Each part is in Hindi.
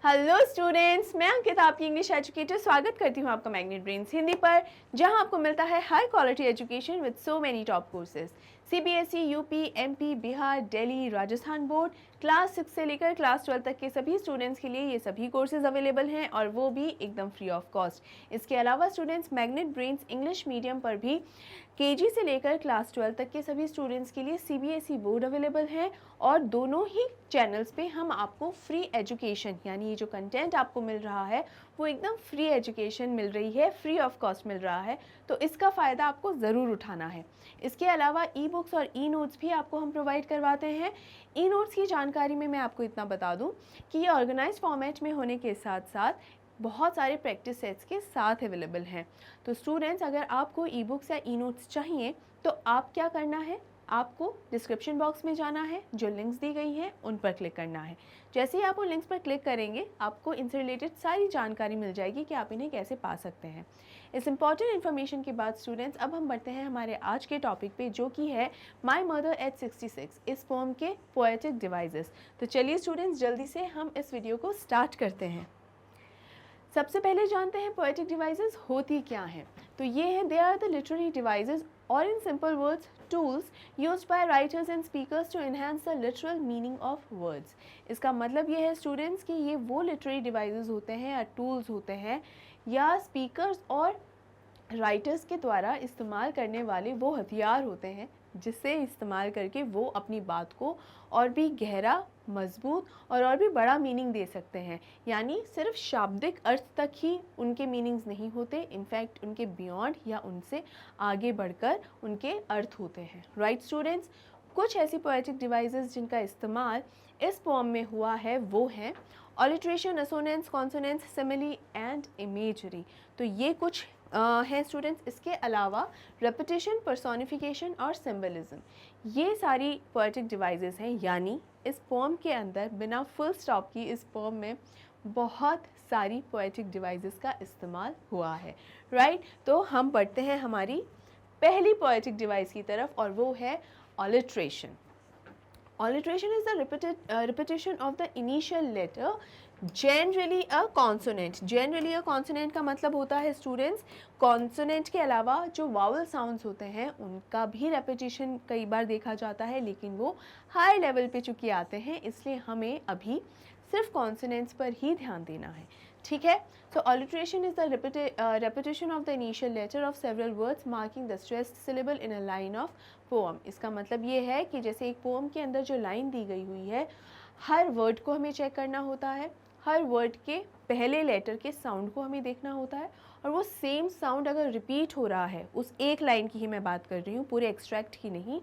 हेलो स्टूडेंट्स, मैं अंकिता आपकी इंग्लिश एजुकेटर स्वागत करती हूँ आपका मैग्नेट ब्रेन्स हिंदी पर, जहाँ आपको मिलता है high quality education with so many top courses. CBSE, UP, MP, Bihar, Delhi, Rajasthan board, class 6 से लेकर क्लास 12 तक के सभी स्टूडेंट्स के लिए ये सभी कोर्सेज अवेलेबल हैं और वो भी एकदम फ्री ऑफ कॉस्ट। इसके अलावा students magnet brains English medium पर भी केजी से लेकर क्लास 12 तक के सभी स्टूडेंट्स के लिए सीबीएसई बोर्ड अवेलेबल है और दोनों ही चैनल्स पे हम आपको फ्री एजुकेशन, यानी ये जो कंटेंट आपको मिल रहा है वो एकदम फ्री एजुकेशन मिल रही है, फ्री ऑफ कॉस्ट मिल रहा है, तो इसका फ़ायदा आपको ज़रूर उठाना है। इसके अलावा ई बुक्स और ई नोट्स भी आपको हम प्रोवाइड करवाते हैं। ई नोट्स की जानकारी में मैं आपको इतना बता दूं कि ये ऑर्गेनाइज फॉर्मेट में होने के साथ साथ बहुत सारे प्रैक्टिस सेट्स के साथ अवेलेबल हैं। तो स्टूडेंट्स, अगर आपको ई बुक्स या ई नोट्स चाहिए तो आप क्या करना है, आपको डिस्क्रिप्शन बॉक्स में जाना है, जो लिंक्स दी गई हैं उन पर क्लिक करना है। जैसे ही आप उन लिंक्स पर क्लिक करेंगे आपको इनसे रिलेटेड सारी जानकारी मिल जाएगी कि आप इन्हें कैसे पा सकते हैं। इस इंपॉर्टेंट इन्फॉर्मेशन के बाद स्टूडेंट्स, अब हम बढ़ते हैं हमारे आज के टॉपिक पे, जो कि है माई मदर एट 66, इस पोएम के पोएटिक डिवाइसेस। तो चलिए स्टूडेंट्स, जल्दी से हम इस वीडियो को स्टार्ट करते हैं। सबसे पहले जानते हैं पोएटिक डिवाइसेस होती क्या हैं। तो ये है, they are the literary devices और in simple words tools used by writers and speakers to enhance the literal meaning of words. इसका मतलब ये है स्टूडेंट्स कि ये वो लिटरेरी डिवाइसेस होते हैं या टूल्स होते हैं या स्पीकर्स और राइटर्स के द्वारा इस्तेमाल करने वाले वो हथियार होते हैं जिससे इस्तेमाल करके वो अपनी बात को और भी गहरा, मजबूत और भी बड़ा मीनिंग दे सकते हैं। यानी सिर्फ शाब्दिक अर्थ तक ही उनके मीनिंग्स नहीं होते, इनफैक्ट उनके बियॉन्ड या उनसे आगे बढ़कर उनके अर्थ होते हैं। राइट स्टूडेंट्स, कुछ ऐसी पोएटिक डिवाइसेस जिनका इस्तेमाल इस पोएम में हुआ है वो हैं ऑलिट्रेशन, असोनेंस, कॉन्सोनेंस, सिमिली एंड इमेजरी। तो ये कुछ हैं स्टूडेंट्स। इसके अलावा रेपिटेशन, पर्सोनिफिकेशन और सिंबलिज्म, ये सारी पोएटिक डिवाइसेस हैं। यानी इस पोएम के अंदर बिना फुल स्टॉप की इस पोएम में बहुत सारी पोएटिक डिवाइसेस का इस्तेमाल हुआ है। राइट, तो हम बढ़ते हैं हमारी पहली पोएटिक डिवाइस की तरफ और वो है ऑलिट्रेशन। Alliteration is the repetition of the initial letter, generally a consonant. Generally a consonant का मतलब होता है स्टूडेंट्स, consonant के अलावा जो vowel sounds होते हैं उनका भी repetition कई बार देखा जाता है, लेकिन वो हाई लेवल पे चूँकि आते हैं इसलिए हमें अभी सिर्फ consonants पर ही ध्यान देना है। ठीक है, so alliteration is the repetition of the initial letter of several words marking the stressed syllable in a line of poem। इसका मतलब ये है कि जैसे एक पोएम के अंदर जो लाइन दी गई हुई है, हर वर्ड को हमें चेक करना होता है, हर वर्ड के पहले लेटर के साउंड को हमें देखना होता है और वो सेम साउंड अगर रिपीट हो रहा है, उस एक लाइन की ही मैं बात कर रही हूँ, पूरे एक्सट्रैक्ट की नहीं,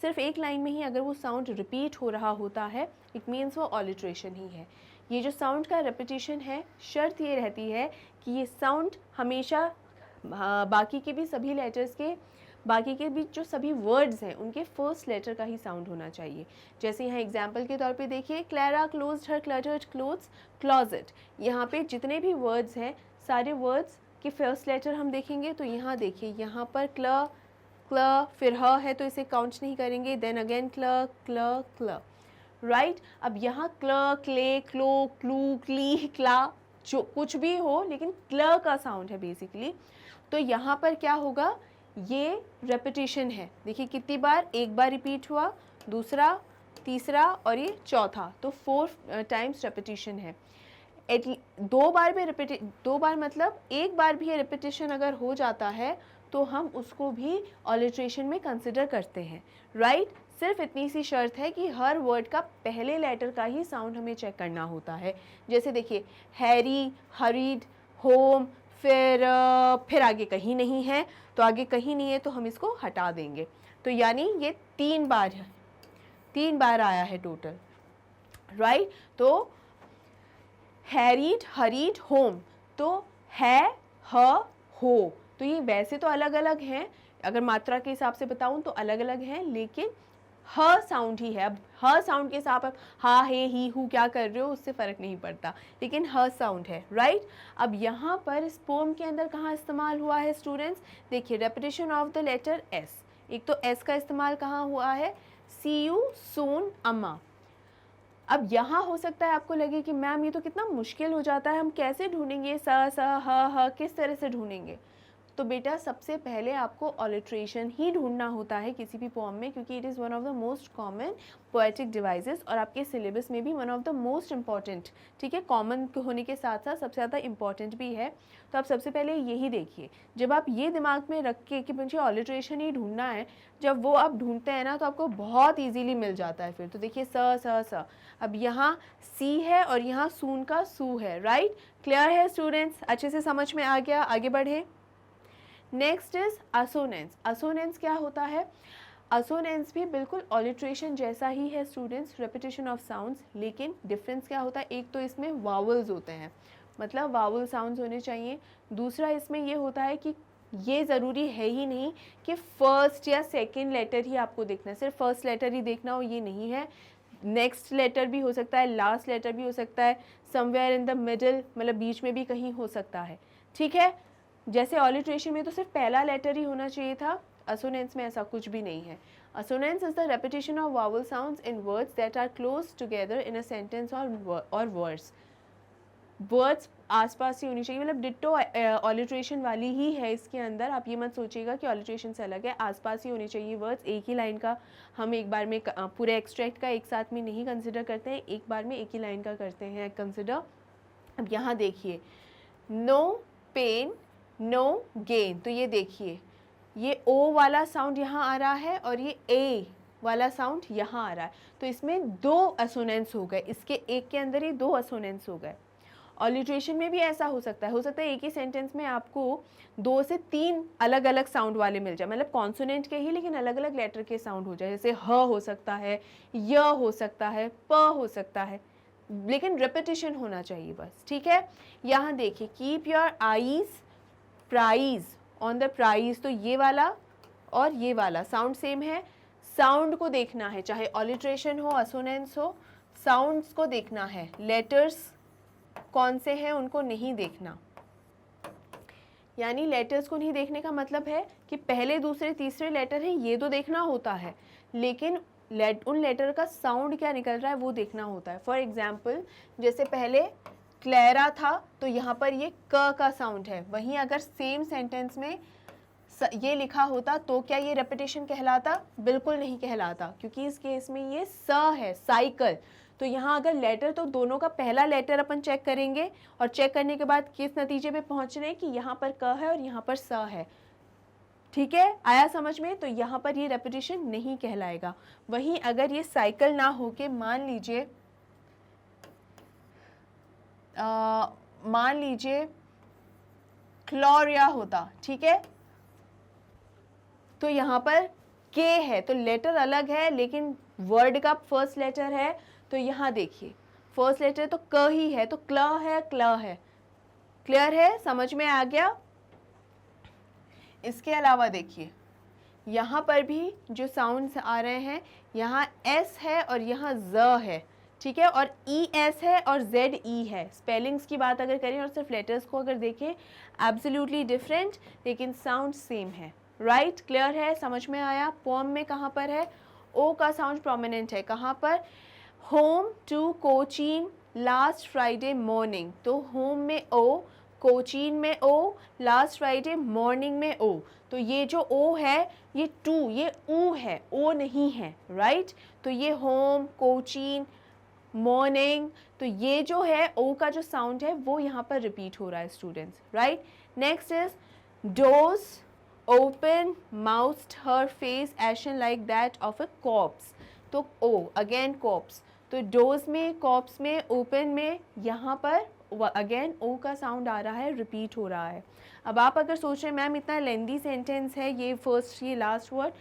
सिर्फ एक लाइन में ही अगर वो साउंड रिपीट हो रहा होता है, इट मीन्स वो ऑलिट्रेशन ही है। ये जो साउंड का रेपिटेशन है, शर्त ये रहती है कि ये साउंड हमेशा बाकी के भी सभी लेटर्स के, बाकी के भी जो सभी वर्ड्स हैं उनके फर्स्ट लेटर का ही साउंड होना चाहिए। जैसे यहाँ एग्जांपल के तौर पे देखिए, क्लैरा क्लोज्ड हर क्लटर्ड क्लोथ्स क्लॉजेट। यहाँ पे जितने भी वर्ड्स हैं सारे वर्ड्स के फर्स्ट लेटर हम देखेंगे। तो यहाँ देखिए, यहाँ पर क्ल क्ल फिर ह है तो इसे काउंट नहीं करेंगे, देन अगेन क्ल क्ल क्ल। राइट, अब यहाँ क्ल, क्ले, क्लो, क्लू, क्ली, क्ला, जो कुछ भी हो लेकिन क्ल का साउंड है बेसिकली। तो यहाँ पर क्या होगा, ये रेपिटेशन है। देखिए कितनी बार, एक बार रिपीट हुआ, दूसरा, तीसरा और ये चौथा, तो 4 टाइम्स रेपिटेशन है। दो बार मतलब एक बार भी ये रेपिटेशन अगर हो जाता है तो हम उसको भी ऑलिट्रेशन में कंसिडर करते हैं। राइट, सिर्फ इतनी सी शर्त है कि हर वर्ड का पहले लेटर का ही साउंड हमें चेक करना होता है। जैसे देखिए, हैरी, हरीड, होम, फिर आगे कहीं नहीं है, तो आगे कहीं नहीं है तो हम इसको हटा देंगे। तो यानी ये 3 बार आया है टोटल। राइट, तो हैरीड, हरीड, होम, तो है, ह, हो, तो ये वैसे तो अलग अलग हैं, अगर मात्रा के हिसाब से बताऊं तो अलग अलग हैं, लेकिन ह साउंड ही है। अब ह साउंड के साथ आप हा, हे, ही, हु क्या कर रहे हो उससे फ़र्क नहीं पड़ता, लेकिन ह साउंड है। राइट, अब यहाँ पर इस पोम के अंदर कहाँ इस्तेमाल हुआ है स्टूडेंट्स, देखिए, repetition of the letter S. एक तो एस का इस्तेमाल कहाँ हुआ है, सी यू, सून, अम्मा। अब यहाँ हो सकता है आपको लगे कि मैम ये तो कितना मुश्किल हो जाता है, हम कैसे ढूंढेंगे स स ह ह, किस तरह से ढूंढेंगे? तो बेटा सबसे पहले आपको ऑलिट्रेशन ही ढूंढना होता है किसी भी पोएम में, क्योंकि it is one of the most common poetic devices और आपके सिलेबस में भी one of the most important, ठीक है, कॉमन होने के साथ साथ सबसे ज़्यादा इम्पॉर्टेंट भी है। तो आप सबसे पहले यही देखिए, जब आप ये दिमाग में रख के कि मुझे ऑलिट्रेशन ही ढूंढना है, जब वो आप ढूंढते हैं ना तो आपको बहुत ईजीली मिल जाता है फिर। तो देखिए स स स, अब यहाँ सी है और यहाँ सून का सू है, राइट? क्लियर है स्टूडेंट्स? अच्छे से समझ में आ गया? आगे बढ़े। Next is असोनेंस। असोनेंस क्या होता है? असोनेंस भी बिल्कुल ऑलिट्रेशन जैसा ही है स्टूडेंट्स, रेपिटेशन ऑफ साउंड्स, लेकिन डिफरेंस क्या होता है? एक तो इसमें वावल्स होते हैं, मतलब वावल साउंड्स होने चाहिए। दूसरा इसमें ये होता है कि ये ज़रूरी है ही नहीं कि फर्स्ट या सेकेंड लेटर ही आपको देखना है, सिर्फ फर्स्ट लेटर ही देखना हो, ये नहीं है। नेक्स्ट लेटर भी हो सकता है, लास्ट लेटर भी हो सकता है, समवेयर इन द मिडल, मतलब बीच में भी कहीं हो सकता है, ठीक है? जैसे ऑलिट्रेशन में तो सिर्फ पहला लेटर ही होना चाहिए था, असोनेंस में ऐसा कुछ भी नहीं है। Assonance is the repetition of vowel sounds in words that are close together in a sentence और वर्ड्स। वर्ड्स आसपास ही होनी चाहिए, मतलब डिट्टो ऑलिट्रेशन वाली ही है इसके अंदर। आप ये मत सोचिएगा कि ऑलिट्रेशन से अलग है, आसपास ही होनी चाहिए वर्ड्स। एक ही लाइन का हम एक बार में पूरे एक्सट्रैक्ट का एक साथ में नहीं कंसिडर करते हैं, एक बार में एक ही लाइन का करते हैं कंसिडर। अब यहाँ देखिए, नो पेन नो गेन, तो ये देखिए ये ओ वाला साउंड यहाँ आ रहा है और ये ए वाला साउंड यहाँ आ रहा है, तो इसमें दो असोनेंस हो गए, इसके एक के अंदर ही दो असोनेंस हो गए। ऑलिट्रेशन में भी ऐसा हो सकता है एक ही सेंटेंस में आपको 2 से 3 अलग अलग साउंड वाले मिल जाए, मतलब कॉन्सोनेंट के ही लेकिन अलग अलग लेटर के साउंड हो जाए, जैसे ह हो सकता है, य हो सकता है, प हो सकता है, लेकिन रिपीटिशन होना चाहिए बस, ठीक है? यहाँ देखिए, keep your eyes prize on the prize, तो ये वाला और ये वाला साउंड सेम है, साउंड को देखना है, चाहे ऑलिट्रेशन हो असोनेंस हो, साउंड्स को देखना है, लेटर्स कौन से हैं उनको नहीं देखना। यानी लेटर्स को नहीं देखने का मतलब है कि पहले दूसरे तीसरे लेटर हैं ये तो देखना होता है, लेकिन उन लेटर का साउंड क्या निकल रहा है वो देखना होता है। फॉर एग्जाम्पल, जैसे पहले क्लेरा था तो यहाँ पर ये क का साउंड है, वहीं अगर सेम सेंटेंस में ये लिखा होता तो क्या ये रेपिटेशन कहलाता? बिल्कुल नहीं कहलाता, क्योंकि इस केस में ये स है, साइकिल। तो यहाँ अगर लेटर, तो दोनों का पहला लेटर अपन चेक करेंगे और चेक करने के बाद किस नतीजे पे पहुँच रहे हैं कि यहाँ पर क है और यहाँ पर स है, ठीक है? आया समझ में? तो यहाँ पर ये रेपिटेशन नहीं कहलाएगा। वहीं अगर ये साइकिल ना हो के मान लीजिए क्लोरिया होता, ठीक है, तो यहाँ पर के है, तो लेटर अलग है लेकिन वर्ड का फर्स्ट लेटर है, तो यहाँ देखिए फर्स्ट लेटर तो क ही है, तो क्ल है, क्ल है। क्लियर है? समझ में आ गया? इसके अलावा देखिए यहाँ पर भी जो साउंड्स आ रहे हैं, यहाँ एस है और यहाँ ज है, ठीक है, और ई एस है और जेड ई है। स्पेलिंग्स की बात अगर करें और सिर्फ लेटर्स को अगर देखें, एब्सोल्युटली डिफरेंट, लेकिन साउंड सेम है, राइट? क्लियर है? समझ में आया? पोम में कहाँ पर है? ओ का साउंड प्रोमिनेंट है, कहाँ पर? Home to Cochin last Friday morning, तो होम में ओ, कोचीन में ओ, लास्ट फ्राइडे मॉर्निंग में ओ, तो ये जो ओ है ये टू, ये ऊ है, ओ नहीं है, राइट? तो ये होम, कोचीन, मॉर्निंग, तो ये जो है ओ का जो साउंड है वो यहाँ पर रिपीट हो रहा है students, right? Next is dose open mouth her face ashen like that of a cops, तो ओ अगेन कॉप्स, तो डोज में, कॉप्स में, ओपन में, यहाँ पर अगेन ओ का साउंड आ रहा है, रिपीट हो रहा है। अब आप अगर सोच रहे हैं मैम इतना लेंदी सेंटेंस है, ये फर्स्ट ये लास्ट वर्ड,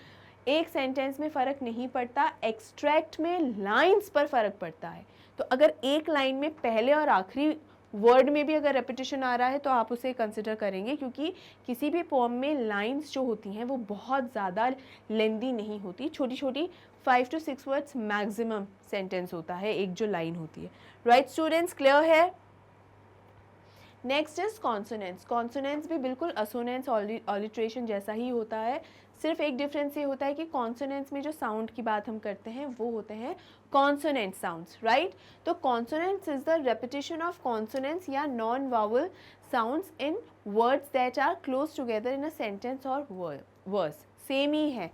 एक सेंटेंस में फ़र्क नहीं पड़ता, एक्सट्रैक्ट में लाइंस पर फ़र्क पड़ता है। तो अगर एक लाइन में पहले और आखिरी वर्ड में भी अगर रेपिटेशन आ रहा है तो आप उसे कंसिडर करेंगे, क्योंकि किसी भी पोएम में लाइंस जो होती हैं वो बहुत ज़्यादा लेंदी नहीं होती, छोटी छोटी 5 to 6 वर्ड्स मैक्सिमम सेंटेंस होता है एक जो लाइन होती है, राइट स्टूडेंट्स? क्लियर है? Next is consonants. कॉन्सोनेंट्स भी बिल्कुल असोनेंट्स ऑलिट्रेशन जैसा ही होता है, सिर्फ एक डिफरेंस ये होता है कि कॉन्सोनेंट्स में जो साउंड की बात हम करते हैं वो होते हैं कॉन्सोनेंट साउंड्स, राइट। तो consonants is the repetition of consonants या non vowel sounds in words that are close together in a sentence और वर्स। सेम ही है।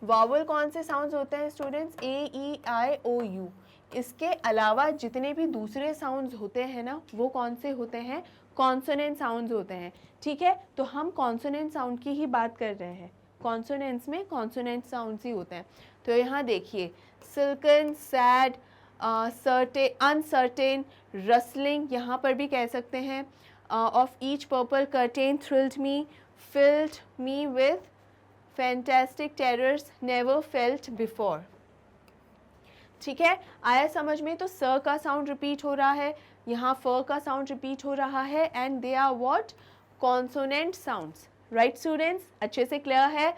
वावल कौन से साउंड्स होते हैं students? A, E, I, O, you. इसके अलावा जितने भी दूसरे साउंड्स होते हैं ना, वो कौन से होते हैं? कॉन्सोनेंट साउंड्स होते हैं, ठीक है। तो हम कॉन्सोनेंट साउंड की ही बात कर रहे हैं। कॉन्सोनेंट्स में कॉन्सोनेंट साउंड्स ही होते हैं। तो यहाँ देखिए, silken, sad, certain, uncertain, rustling, यहाँ पर भी कह सकते हैं। Of each purple curtain thrilled me, field me with fantastic terrors never felt before. ठीक है, आया समझ में? तो स का साउंड रिपीट हो रहा है, यहाँ फ का साउंड रिपीट हो रहा है, and they are what? Consonant sounds, right students? अच्छे से क्लियर है।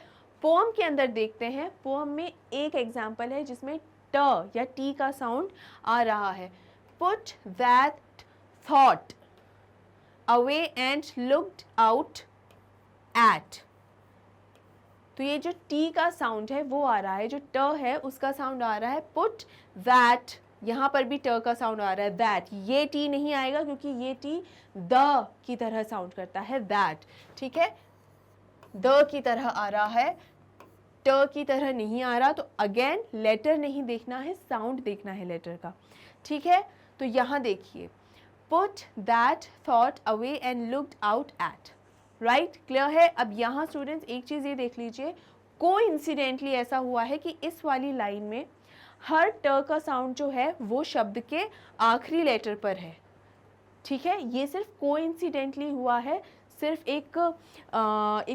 पोम के अंदर देखते हैं। पोम में एक एग्जाम्पल है जिसमें ट या टी का साउंड आ रहा है। Put that thought away and looked out at. तो ये जो टी का साउंड है वो आ रहा है, जो ट है उसका साउंड आ रहा है पुट दैट। यहाँ पर भी ट का साउंड आ रहा है दैट। ये टी नहीं आएगा क्योंकि ये टी द की तरह साउंड करता है, दैट। ठीक है, द की तरह आ रहा है, ट की तरह नहीं आ रहा। तो अगेन लेटर नहीं देखना है, साउंड देखना है लेटर का। ठीक है, तो यहाँ देखिए, put that thought away and looked out at, right, clear है। अब यहाँ स्टूडेंट्स एक चीज़ ये देख लीजिए, कोइंसिडेंटली ऐसा हुआ है कि इस वाली लाइन में हर ट का साउंड जो है वो शब्द के आखिरी लेटर पर है। ठीक है, ये सिर्फ कोइंसिडेंटली हुआ है, सिर्फ एक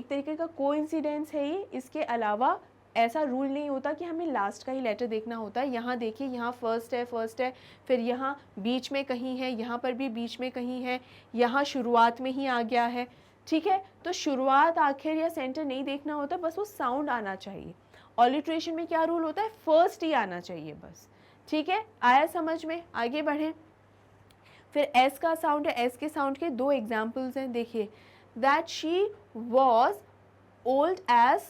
तरीके का कोइंसिडेंस है ये। इसके अलावा ऐसा रूल नहीं होता कि हमें लास्ट का ही लेटर देखना होता है। यहाँ देखिए, यहाँ फर्स्ट है, फिर यहाँ बीच में कहीं है, यहाँ पर भी बीच में कहीं है, यहाँ शुरुआत में ही आ गया है। ठीक है, तो शुरुआत, आखिर या सेंटर नहीं देखना होता, बस वो साउंड आना चाहिए। ऑलिट्रेशन में क्या रूल होता है? फर्स्ट ही आना चाहिए बस। ठीक है, आया समझ में? आगे बढ़ें। फिर एस का साउंड है, एस के साउंड के दो एग्जाम्पल्स हैं, देखिए। That she was old age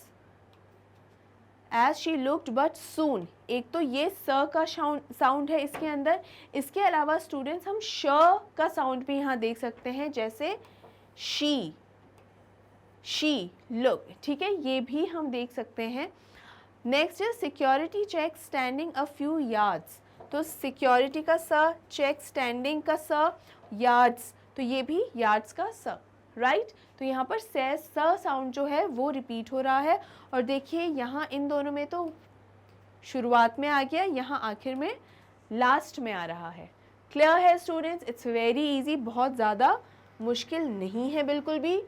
she looked but soon. एक तो ये स का साउंड है इसके अंदर। इसके अलावा स्टूडेंट्स हम श का साउंड भी यहाँ देख सकते हैं, जैसे शी लुक। ठीक है, ये भी हम देख सकते हैं। नेक्स्ट है security check standing a few yards. तो सिक्योरिटी का स, चेक स्टैंडिंग का स, यार्ड्स, तो ये भी यार्ड्स का स, राइट। तो यहाँ पर स साउंड जो है वो रिपीट हो रहा है। और देखिए यहाँ इन दोनों में तो शुरुआत में आ गया, यहाँ आखिर में, लास्ट में आ रहा है। क्लियर है स्टूडेंट्स? इट्स वेरी इजी, बहुत ज़्यादा मुश्किल नहीं है बिल्कुल भी।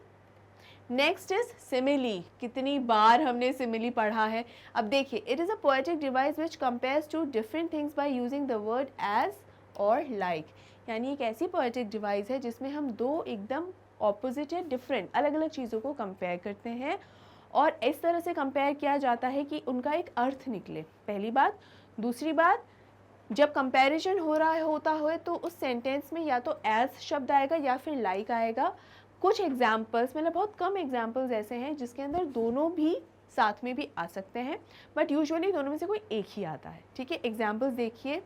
Next is simile. कितनी बार हमने सिमिली पढ़ा है। अब देखिए, it is a poetic device which compares two different things by using the word as और लाइक। यानी एक ऐसी पोएटिक डिवाइस है जिसमें हम दो एकदम ऑपोजिट या डिफरेंट, अलग अलग चीज़ों को कंपेयर करते हैं और इस तरह से कंपेयर किया जाता है कि उनका एक अर्थ निकले, पहली बात। दूसरी बात, जब कंपैरिजन हो रहा होता है तो उस सेंटेंस में या तो एज शब्द आएगा या फिर लाइक आएगा। कुछ एग्जाम्पल्स, मतलब बहुत कम एग्जाम्पल्स ऐसे हैं जिसके अंदर दोनों भी साथ में भी आ सकते हैं, बट यूजुअली दोनों में से कोई एक ही आता है। ठीक है, एग्जाम्पल्स देखिए।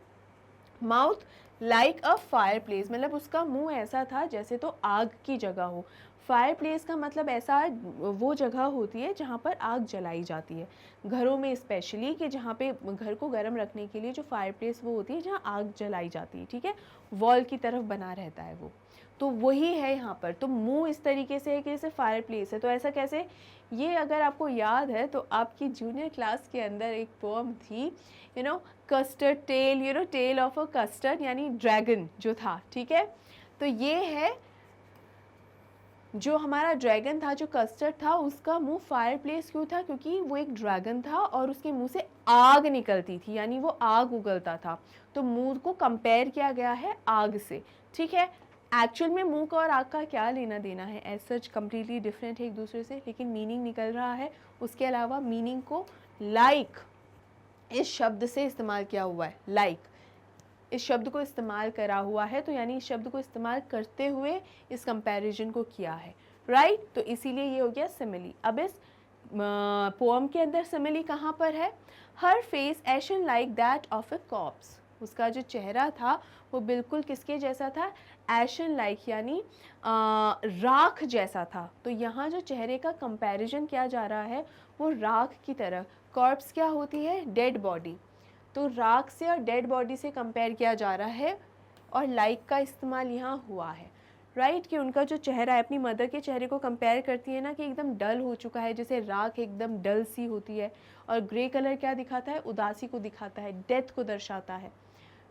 Mouth like a fire place, मतलब उसका मुंह ऐसा था जैसे तो आग की जगह हो। फायर प्लेस का मतलब ऐसा वो जगह होती है जहाँ पर आग जलाई जाती है, घरों में स्पेशली, कि जहाँ पे घर को गर्म रखने के लिए जो फायर प्लेस वो होती है जहाँ आग जलाई जाती है। ठीक है, वॉल की तरफ बना रहता है वो, तो वही है यहाँ पर। तो मुंह इस तरीके से है कि जैसे फायर प्लेस है। तो ऐसा कैसे? ये अगर आपको याद है तो आपकी जूनियर क्लास के अंदर एक पोएम थी, custard tale, tale of a custard, यानी ड्रैगन जो था। ठीक है, तो ये है जो हमारा ड्रैगन था, जो कस्टर्ड था, उसका मुंह फायर प्लेस क्यों था? क्योंकि वो एक ड्रैगन था और उसके मुंह से आग निकलती थी, यानी वो आग उगलता था। तो मुंह को कंपेयर किया गया है आग से। ठीक है, एक्चुअल में मुंह का और आग का क्या लेना देना है? एज सच कम्प्लीटली डिफरेंट है एक दूसरे से, लेकिन मीनिंग निकल रहा है। उसके अलावा मीनिंग को लाइक इस शब्द से इस्तेमाल किया हुआ है, लाइक। इस शब्द को इस्तेमाल करा हुआ है, तो यानी इस शब्द को इस्तेमाल करते हुए इस कंपैरिजन को किया है, राइट। तो इसीलिए ये हो गया सिमिली। अब इस पोअम के अंदर सिमिली कहाँ पर है? Her face ashen like that of a corpse, उसका जो चेहरा था वो बिल्कुल किसके जैसा था? एशन लाइक यानी राख जैसा था। तो यहाँ जो चेहरे का कंपैरिजन किया जा रहा है वो राख की तरह। कॉर्प्स क्या होती है? Dead body. तो राख से और डेड बॉडी से कंपेयर किया जा रहा है और लाइक का इस्तेमाल यहाँ हुआ है, राइट। कि उनका जो चेहरा है, अपनी मदर के चेहरे को कंपेयर करती है ना कि एकदम डल हो चुका है, जैसे राख एकदम डल सी होती है, और ग्रे कलर क्या दिखाता है? उदासी को दिखाता है, डेथ को दर्शाता है।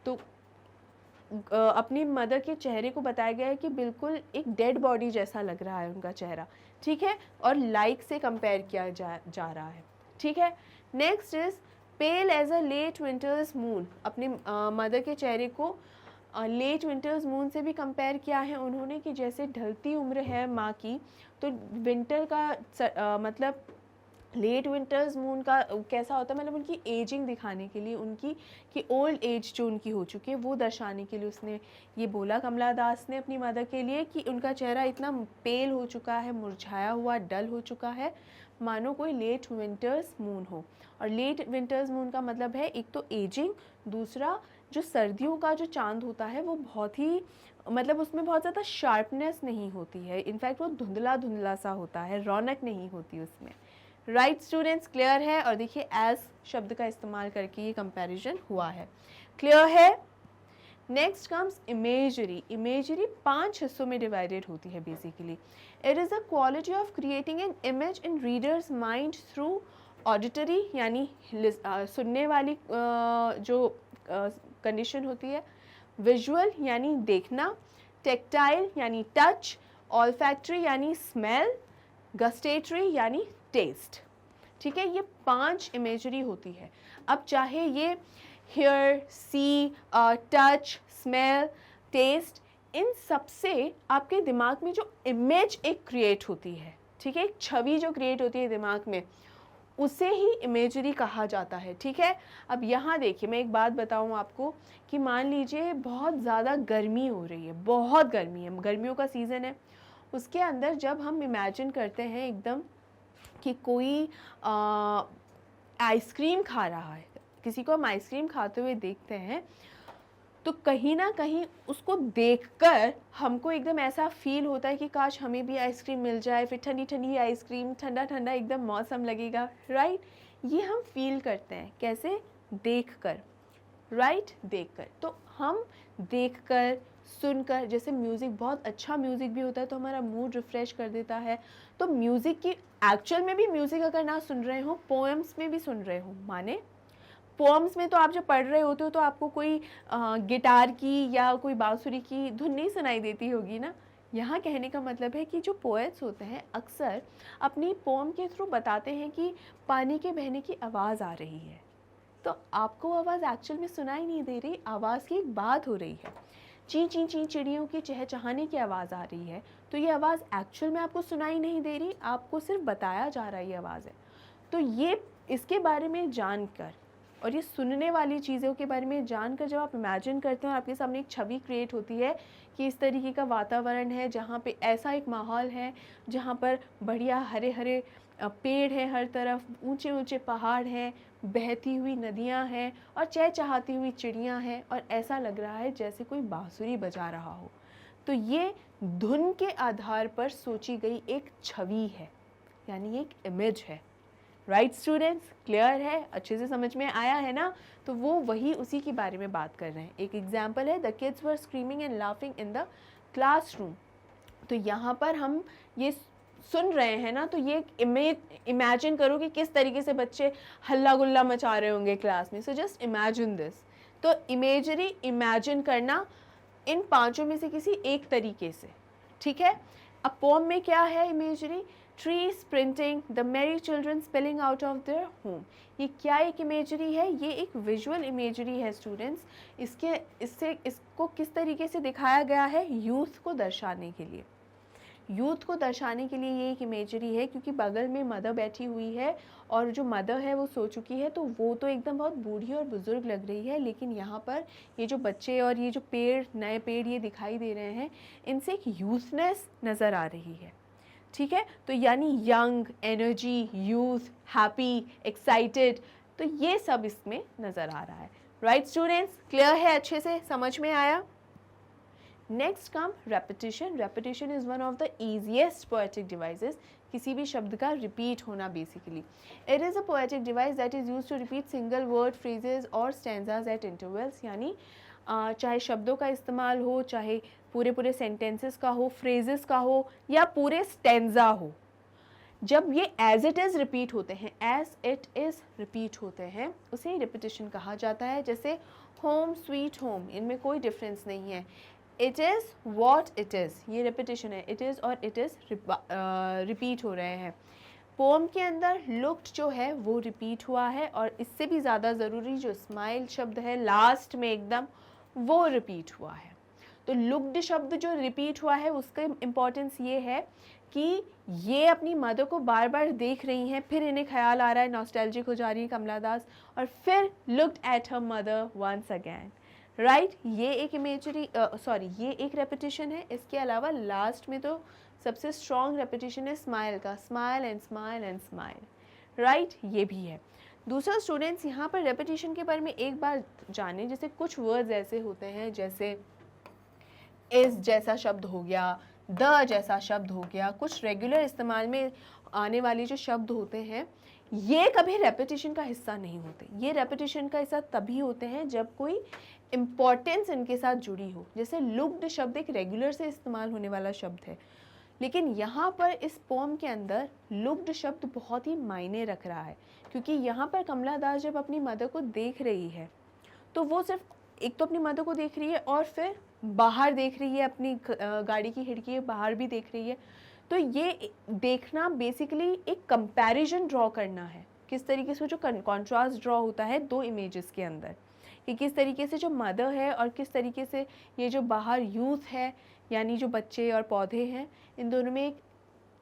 तो अपनी मदर के चेहरे को बताया गया है कि बिल्कुल एक डेड बॉडी जैसा लग रहा है उनका चेहरा, ठीक है, और लाइक से कंपेयर किया जा रहा है, ठीक है। Next is pale as a late winter's moon. अपनी मदर के चेहरे को लेट विंटर्स मून से भी कंपेयर किया है उन्होंने कि जैसे ढलती उम्र है माँ की, तो विंटर का मतलब लेट विंटर्स मून का कैसा होता है, मतलब उनकी एजिंग दिखाने के लिए, उनकी कि ओल्ड एज जो उनकी हो चुकी है वो दर्शाने के लिए उसने ये बोला, कमला दास ने अपनी मदर के लिए, कि उनका चेहरा इतना पेल हो चुका है, मुरझाया हुआ, डल हो चुका है, मानो कोई लेट विंटर्स मून हो। और लेट विंटर्स मून का मतलब है एक तो एजिंग, दूसरा जो सर्दियों का जो चांद होता है वो बहुत ही, मतलब उसमें बहुत ज़्यादा शार्पनेस नहीं होती है, इनफैक्ट वो धुंधला धुंधला सा होता है, रौनक नहीं होती उसमें, राइट स्टूडेंट्स। क्लियर है? और देखिए एज शब्द का इस्तेमाल करके ये कंपैरिजन हुआ है, क्लियर है। Next comes imagery. इमेजरी 5 हिस्सों में डिवाइडेड होती है basically. It is a quality of creating an image in readers mind through auditory, यानी सुनने वाली जो कंडीशन होती है, विजुअल यानी देखना, टेक्टाइल यानी टच, ऑल्फैक्टरी यानी स्मेल, गस्टेटरी यानी टेस्ट, ठीक है। ये 5 इमेजरी होती है। अब चाहे ये hear, see, touch, smell, taste, इन सब से आपके दिमाग में जो इमेज एक क्रिएट होती है, ठीक है, एक छवि जो क्रिएट होती है दिमाग में, उसे ही इमेजरी कहा जाता है, ठीक है। अब यहाँ देखिए, मैं एक बात बताऊँ आपको कि मान लीजिए बहुत ज़्यादा गर्मी हो रही है, बहुत गर्मी है, गर्मियों का सीज़न है, उसके अंदर जब हम इमेजिन करते हैं एकदम कि कोई आइसक्रीम खा रहा है, किसी को हम आइसक्रीम खाते हुए देखते हैं, तो कहीं ना कहीं उसको देखकर हमको एकदम ऐसा फील होता है कि काश हमें भी आइसक्रीम मिल जाए, फिर ठंडी ठंडी आइसक्रीम, ठंडा ठंडा एकदम मौसम लगेगा, राइट। ये हम फील करते हैं कैसे? देखकर, राइट, देखकर। तो हम देखकर, सुनकर, जैसे म्यूज़िक, बहुत अच्छा म्यूज़िक भी होता है तो हमारा मूड रिफ़्रेश कर देता है। तो म्यूज़िक की एक्चुअल में भी म्यूज़िक अगर ना सुन रहे हो, पोएम्स में भी सुन रहे हो, माने पोएम्स में तो आप जब पढ़ रहे होते हो तो आपको कोई गिटार की या कोई बांसुरी की धुन नहीं सुनाई देती होगी ना। यहाँ कहने का मतलब है कि जो पोएट्स होते हैं अक्सर अपनी पोएम के थ्रू बताते हैं कि पानी के बहने की आवाज़ आ रही है, तो आपको आवाज़ एक्चुअल में सुनाई नहीं दे रही, आवाज़ की एक बात हो रही है। ची ची ची चिड़ियों की चहचहाने की आवाज़ आ रही है, तो ये आवाज़ एक्चुअल में आपको सुनाई नहीं दे रही, आपको सिर्फ बताया जा रहा है ये आवाज़ है। तो ये इसके बारे में जानकर और ये सुनने वाली चीज़ों के बारे में जानकर जब आप इमेजिन करते हो और आपके सामने एक छवि क्रिएट होती है कि इस तरीके का वातावरण है जहाँ पे ऐसा एक माहौल है जहाँ पर बढ़िया हरे हरे पेड़ है, हर तरफ ऊंचे ऊंचे पहाड़ हैं, बहती हुई नदियाँ हैं और चहचहाती हुई चिड़ियाँ हैं, और ऐसा लग रहा है जैसे कोई बांसुरी बजा रहा हो। तो ये धुन के आधार पर सोची गई एक छवि है, यानी एक इमेज है, राइट स्टूडेंट्स। क्लियर है? अच्छे से समझ में आया है ना? तो वो वही उसी के बारे में बात कर रहे हैं। एक एग्जाम्पल है, the kids were screaming and laughing in the classroom. तो यहाँ पर हम ये सुन रहे हैं ना, तो ये इमेजिन करो कि किस तरीके से बच्चे हल्ला गुल्ला मचा रहे होंगे क्लास में। So just imagine this. तो इमेजरी इमेजिन करना इन 5 में से किसी एक तरीके से, ठीक है। अब पोम में क्या है इमेजरी? ट्री स्प्रिंटिंग, द मेरी children spilling out of their home. ये क्या एक इमेजरी है? ये एक विजुअल इमेजरी है स्टूडेंट्स। इसको किस तरीके से दिखाया गया है? यूथ को दर्शाने के लिए, यूथ को दर्शाने के लिए ये एक इमेजरी है, क्योंकि बगल में मदर बैठी हुई है और जो मदर है वो सो चुकी है, तो वो तो एकदम बहुत बूढ़ी और बुज़ुर्ग लग रही है, लेकिन यहाँ पर ये जो बच्चे और ये जो पेड़, नए पेड़ ये दिखाई दे रहे हैं, इनसे एक यूथनेस नज़र आ रही है। ठीक है, तो यानी young, energy, youth, happy, excited, तो ये सब इसमें नज़र आ रहा है। राइट स्टूडेंट्स, क्लियर है, अच्छे से समझ में आया? Next come repetition. Repetition is one of the easiest poetic devices, किसी भी शब्द का रिपीट होना basically. It is a poetic device that is use to repeat single word, phrases और स्टैंजाज एट इंटरवल्स, यानी चाहे शब्दों का इस्तेमाल हो, चाहे पूरे पूरे सेंटेंसेस का हो, फ्रेजेस का हो, या पूरे स्टैंजा हो, जब ये एज इट इज़ रिपीट होते हैं, एज इट इज़ रिपीट होते हैं, उसे ही रिपीटिशन कहा जाता है। जैसे होम स्वीट होम, इनमें कोई डिफरेंस नहीं है। It is what it is, ये रिपीटिशन है, इट इज़ और इट इज़ रिपीट हो रहे हैं। पोम के अंदर लुक्ड जो है वो रिपीट हुआ है, और इससे भी ज़्यादा ज़रूरी जो स्माइल शब्द है लास्ट में एकदम, वो रिपीट हुआ है। तो लुक्ड शब्द जो रिपीट हुआ है उसका इम्पोर्टेंस ये है कि ये अपनी मदर को बार बार देख रही हैं, फिर इन्हें ख्याल आ रहा है, नॉस्टैल्जिक हो जा रही है कमला दास, और फिर looked at her mother once again. Right, ये एक इमेजरी ये एक रेपिटेशन है। इसके अलावा लास्ट में तो सबसे स्ट्रॉन्ग रेपिटेशन है स्माइल का, smile and smile and smile. Right, ये भी है। दूसरा स्टूडेंट्स, यहाँ पर रेपिटेशन के बारे में एक बार जाने, जैसे कुछ वर्ड्स ऐसे होते हैं, जैसे इस जैसा शब्द हो गया, द जैसा शब्द हो गया, कुछ रेगुलर इस्तेमाल में आने वाले जो शब्द होते हैं, ये कभी रेपिटेशन का हिस्सा नहीं होते। ये रेपिटेशन का हिस्सा तभी होते हैं जब कोई इम्पॉर्टेंस इनके साथ जुड़ी हो। जैसे लुक्ड शब्द एक रेगुलर से इस्तेमाल होने वाला शब्द है, लेकिन यहाँ पर इस पोम के अंदर लुक्ड शब्द बहुत ही मायने रख रहा है, क्योंकि यहाँ पर कमला दास जब अपनी मदर को देख रही है, तो वो सिर्फ एक तो अपनी मदर को देख रही है और फिर बाहर देख रही है, अपनी गाड़ी की खिड़की के बाहर भी देख रही है। तो ये देखना बेसिकली एक कंपैरिजन ड्रॉ करना है, किस तरीके से जो कॉन्ट्रास्ट ड्रॉ होता है दो इमेजेस के अंदर, कि किस तरीके से जो मदर है और किस तरीके से ये जो बाहर यूथ है, यानी जो बच्चे और पौधे हैं, इन दोनों में एक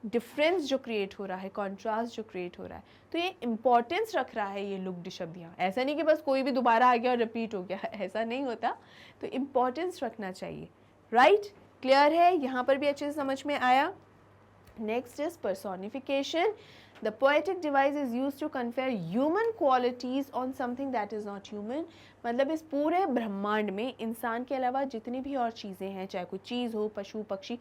डिफरेंस जो क्रिएट हो रहा है, कॉन्ट्रास्ट जो क्रिएट हो रहा है। तो ये इंपॉर्टेंस रख रहा है ये लुक्ड शब्द यहाँ। ऐसा नहीं कि बस कोई भी दोबारा आ गया और रिपीट हो गया, ऐसा नहीं होता। तो इम्पॉर्टेंस रखना चाहिए। राइट, क्लियर है, यहाँ पर भी अच्छे से समझ में आया। Next is personification. The poetic device is used to confer human qualities on something that is not human। मतलब इस पूरे ब्रह्मांड में इंसान के अलावा जितनी भी और चीज़ें हैं, चाहे कोई चीज़ हो, पशु पक्षी,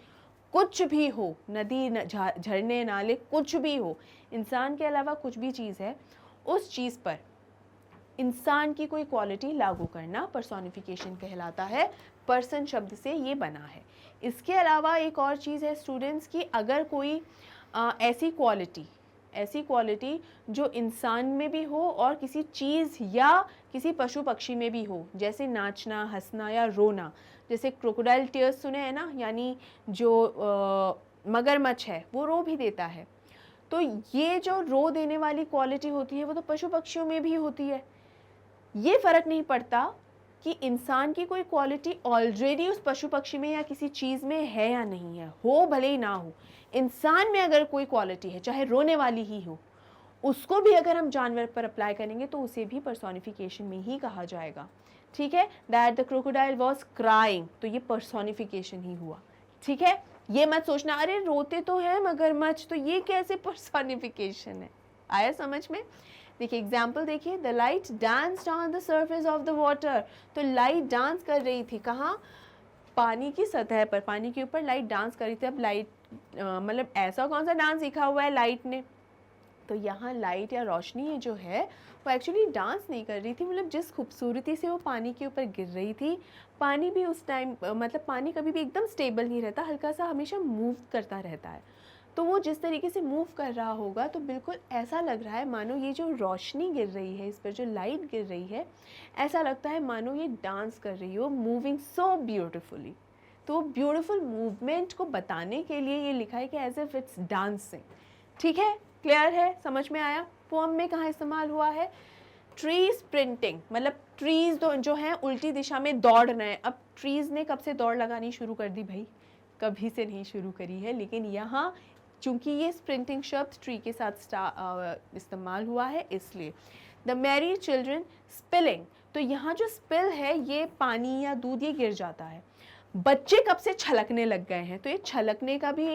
कुछ भी हो, नदी झरने नाले, कुछ भी हो, इंसान के अलावा कुछ भी चीज़ है, उस चीज़ पर इंसान की कोई क्वालिटी लागू करना पर्सोनिफिकेशन कहलाता है। पर्सन शब्द से ये बना है। इसके अलावा एक और चीज़ है स्टूडेंट्स की, अगर कोई ऐसी क्वालिटी जो इंसान में भी हो और किसी चीज़ या किसी पशु पक्षी में भी हो, जैसे नाचना, हंसना या रोना। जैसे क्रोकोडाइल टीयर्स सुने हैं ना, यानी जो मगरमच्छ है वो रो भी देता है। तो ये जो रो देने वाली क्वालिटी होती है वो तो पशु पक्षियों में भी होती है। ये फ़र्क नहीं पड़ता कि इंसान की कोई क्वालिटी ऑलरेडी उस पशु पक्षी में या किसी चीज़ में है या नहीं है, हो भले ही ना हो। इंसान में अगर कोई क्वालिटी है, चाहे रोने वाली ही हो, उसको भी अगर हम जानवर पर अप्लाई करेंगे तो उसे भी पर्सोनिफिकेशन में ही कहा जाएगा। ठीक है, that the crocodile was crying, तो ये पर्सोनिफिकेशन ही हुआ। ठीक है, ये मत सोचना अरे रोते तो है मगरमच्छ, तो ये कैसे पर्सोनिफिकेशन है। आया समझ में? देखिए एग्जाम्पल देखिए, the light danced on the surface of the water. तो लाइट डांस कर रही थी कहाँ? पानी की सतह पर, पानी के ऊपर लाइट डांस कर रही थी। अब लाइट मतलब ऐसा कौन सा डांस सीखा हुआ है लाइट ने? तो यहाँ लाइट या रोशनी जो है वो एक्चुअली डांस नहीं कर रही थी, मतलब जिस खूबसूरती से वो पानी के ऊपर गिर रही थी, पानी भी उस टाइम मतलब पानी कभी भी एकदम स्टेबल नहीं रहता, हल्का सा हमेशा मूव करता रहता है। तो वो जिस तरीके से मूव कर रहा होगा तो बिल्कुल ऐसा लग रहा है मानो ये जो रोशनी गिर रही है, इस पर जो लाइट गिर रही है, ऐसा लगता है मानो ये डांस कर रही हो, मूविंग सो ब्यूटिफुली। तो ब्यूटिफुल मूवमेंट को बताने के लिए ये लिखा है कि एज इफ इट्स डांसिंग। ठीक है, क्लियर है, समझ में आया? पोम में कहाँ इस्तेमाल हुआ है? ट्रीज प्रिंटिंग, मतलब ट्रीज जो हैं उल्टी दिशा में दौड़ रहे हैं। अब ट्रीज ने कब से दौड़ लगानी शुरू कर दी भाई? कभी से नहीं शुरू करी है, लेकिन यहाँ चूँकि ये स्प्रिंटिंग शब्द ट्री के साथ इस्तेमाल हुआ है इसलिए। द मैरी चिल्ड्रन स्पिलिंग, तो यहाँ जो स्पिल है ये पानी या दूध ये गिर जाता है। बच्चे कब से छलकने लग गए हैं, तो ये छलकने का भी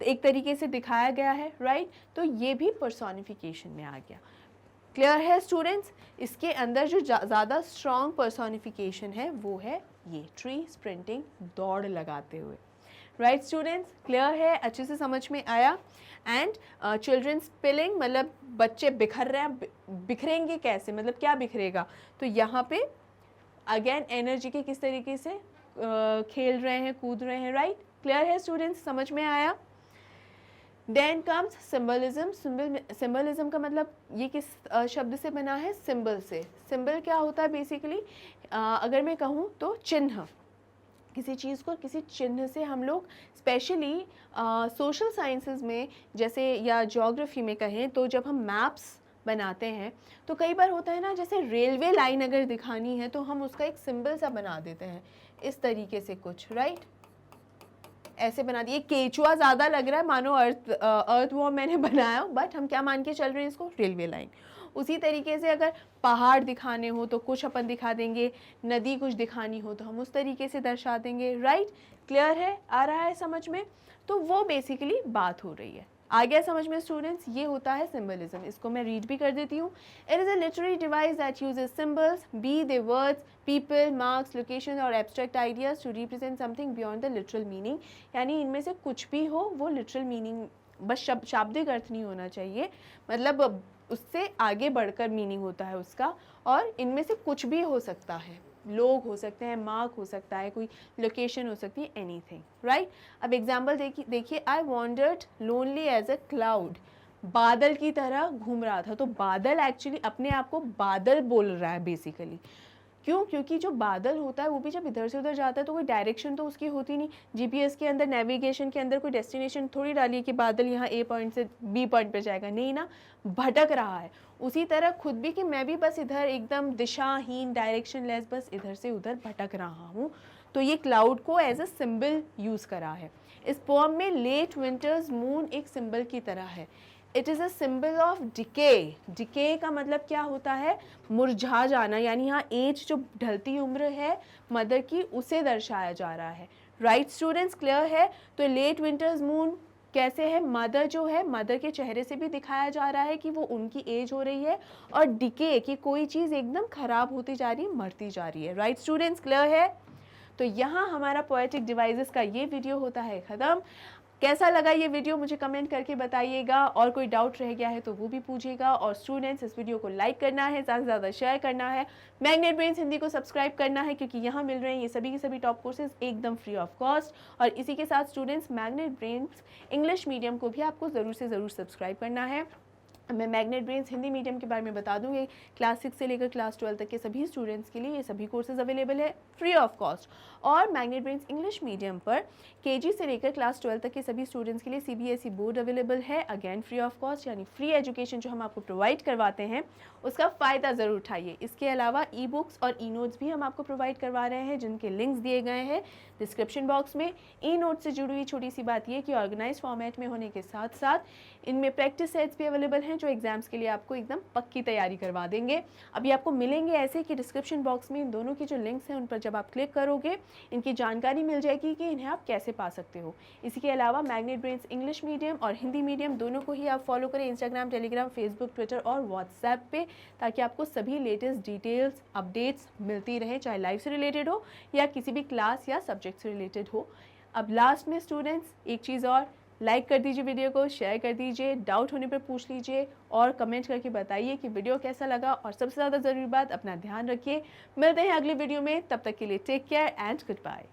एक तरीके से दिखाया गया है, राइट। तो ये भी पर्सोनिफिकेशन में आ गया। क्लियर है स्टूडेंट्स? इसके अंदर जो ज़्यादा स्ट्रॉन्ग पर्सोनिफिकेशन है वो है ये ट्री स्प्रिंटिंग, दौड़ लगाते हुए। राइट स्टूडेंट्स, क्लियर है? अच्छे से समझ में आया। एंड चिल्ड्रन स्पिलिंग मतलब बच्चे बिखर रहे हैं, बिखरेंगे कैसे, मतलब क्या बिखरेगा, तो यहाँ पे अगेन एनर्जी के किस तरीके से खेल रहे हैं, कूद रहे हैं, राइट। क्लियर है स्टूडेंट्स? समझ में आया। Then comes symbolism. सिम्बलिज्म का मतलब ये किस शब्द से बना है, सिंबल से। सिंबल क्या होता है बेसिकली, अगर मैं कहूँ तो चिन्ह, किसी चीज़ को किसी चिन्ह से हम लोग स्पेशली सोशल साइंसेज में जैसे या ज्योग्राफी में कहें तो जब हम मैप्स बनाते हैं तो कई बार होता है ना, जैसे रेलवे लाइन अगर दिखानी है तो हम उसका एक सिंबल सा बना देते हैं इस तरीके से कुछ, राइट, ऐसे बना दिए। केचुआ ज़्यादा लग रहा है मानो अर्थ वॉर्म मैंने बनाया, बट हम क्या मान के चल रहे हैं इसको, रेलवे लाइन। उसी तरीके से अगर पहाड़ दिखाने हो तो कुछ अपन दिखा देंगे, नदी कुछ दिखानी हो तो हम उस तरीके से दर्शा देंगे, राइट। क्लियर है? आ रहा है समझ में? तो वो बेसिकली बात हो रही है। आ गया समझ में स्टूडेंट्स? ये होता है सिंबलिज्म। इसको मैं रीड भी कर देती हूँ। It is a literary device that uses symbols, be they words, people, marks, location और abstract ideas to represent something beyond the literal meaning. यानी इनमें से कुछ भी हो वो लिटरल मीनिंग, बस शाब्दिक अर्थ नहीं होना चाहिए, मतलब उससे आगे बढ़कर मीनिंग होता है उसका, और इनमें से कुछ भी हो सकता है, लोग हो सकते हैं, मार्क हो सकता है, कोई लोकेशन हो सकती है, एनीथिंग, राइट। अब एग्जांपल देखिए, I wondered lonely as a cloud, बादल की तरह घूम रहा था। तो बादल एक्चुअली अपने आप को बादल बोल रहा है बेसिकली। क्यों? क्योंकि जो बादल होता है वो भी जब इधर से उधर जाता है तो कोई डायरेक्शन तो उसकी होती नहीं। जीपीएस के अंदर, नेविगेशन के अंदर कोई डेस्टिनेशन थोड़ी डालिए कि बादल यहाँ ए पॉइंट से बी पॉइंट पर जाएगा, नहीं ना, भटक रहा है। उसी तरह खुद भी कि मैं भी बस इधर एकदम दिशाहीन, डायरेक्शन लेस, बस इधर से उधर भटक रहा हूँ। तो ये क्लाउड को एज अ सिंबल यूज़ करा है। इस पोएम में लेट विंटर्स मून एक सिंबल की तरह है। It is a symbol of decay. Decay का मतलब क्या होता है, मुरझा जाना, यानी यहाँ एज जो ढलती उम्र है मदर की, उसे दर्शाया जा रहा है, राइट स्टूडेंट्स। क्लियर है? तो लेट विंटर्स मून कैसे है, मदर जो है, मदर के चेहरे से भी दिखाया जा रहा है कि वो उनकी एज हो रही है, और डिके कि कोई चीज़ एकदम खराब होती जा रही है, मरती जा रही है, राइट स्टूडेंट्स। क्लियर है? तो यहाँ हमारा पोएटिक डिवाइसेस का ये वीडियो होता है ख़त्म। कैसा लगा ये वीडियो मुझे कमेंट करके बताइएगा, और कोई डाउट रह गया है तो वो भी पूछिएगा। और स्टूडेंट्स, इस वीडियो को लाइक करना है, ज़्यादा से ज़्यादा शेयर करना है, मैग्नेट ब्रेन्स हिंदी को सब्सक्राइब करना है, क्योंकि यहाँ मिल रहे हैं ये सभी के सभी टॉप कोर्सेज एकदम फ्री ऑफ कॉस्ट। और इसी के साथ students, magnet brains English medium को भी आपको ज़रूर से ज़रूर सब्सक्राइब करना है। मैं मैग्नेट ब्रेन्स हिंदी मीडियम के बारे में बता दूँगी, क्लास 6 से लेकर क्लास 12 तक के सभी स्टूडेंट्स के लिए ये सभी कोर्सेज अवेलेबल है फ्री ऑफ कॉस्ट। और मैग्नेट ब्रेन्स इंग्लिश मीडियम पर केजी से लेकर क्लास 12 तक के सभी स्टूडेंट्स के लिए सीबीएसई बोर्ड अवेलेबल है, अगेन फ्री ऑफ कॉस्ट, यानी फ्री एजुकेशन जो हम आपको प्रोवाइड करवाते हैं उसका फ़ायदा ज़रूर उठाइए। इसके अलावा ई बुक्स और ई नोट्स भी हम आपको प्रोवाइड करवा रहे हैं, जिनके लिंक्स दिए गए हैं डिस्क्रिप्शन बॉक्स में। ई नोट्स से जुड़ी हुई छोटी सी बात यह कि ऑर्गेनाइज फॉर्मेट में होने के साथ साथ इनमें प्रैक्टिस सेट्स भी अवेलेबल हैं जो एग्जाम्स के लिए आपको एकदम पक्की तैयारी करवा देंगे। अभी आपको मिलेंगे ऐसे कि डिस्क्रिप्शन बॉक्स में इन दोनों की जो लिंक्स हैं उन पर जब आप क्लिक करोगे इनकी जानकारी मिल जाएगी कि इन्हें आप कैसे पा सकते हो। इसी के अलावा मैग्नेट ब्रेन्स इंग्लिश मीडियम और हिंदी मीडियम दोनों को ही आप फॉलो करें इंस्टाग्राम, टेलीग्राम, फेसबुक, ट्विटर और व्हाट्सएप पे, ताकि आपको सभी लेटेस्ट डिटेल्स, अपडेट्स मिलती रहें, चाहे लाइफ से रिलेटेड हो या किसी भी क्लास या सब्जेक्ट से रिलेटेड हो। अब लास्ट में स्टूडेंट्स एक चीज़ और, लाइक कर दीजिए वीडियो को, शेयर कर दीजिए, डाउट होने पर पूछ लीजिए और कमेंट करके बताइए कि वीडियो कैसा लगा। और सबसे ज़्यादा ज़रूरी बात, अपना ध्यान रखिए। मिलते हैं अगले वीडियो में, तब तक के लिए take care and good bye.